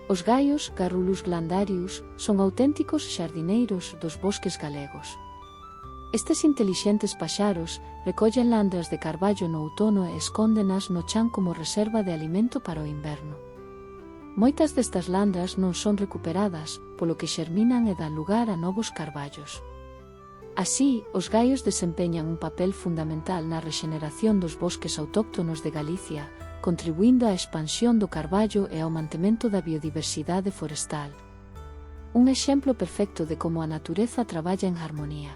Os gaios, Garrulus glandarius, son auténticos xardineiros dos bosques galegos. Estes intelixentes paxaros recollen landras de carballo no outono e escóndenas no chan como reserva de alimento para o inverno. Moitas destas landras non son recuperadas, polo que xerminan e dan lugar a novos carballos. Así, os gaios desempeñan un papel fundamental na rexeneración dos bosques autóctonos de Galicia, contribuindo á expansión do carballo e ao mantemento da biodiversidade forestal. Un exemplo perfecto de como a natureza traballa en armonía.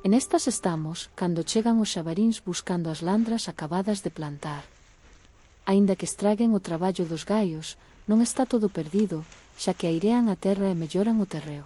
En estas estamos, cando chegan os xabaríns buscando as landras acabadas de plantar. Aínda que estraguen o traballo dos gaios, non está todo perdido, xa que airean a terra e melloran o terreo.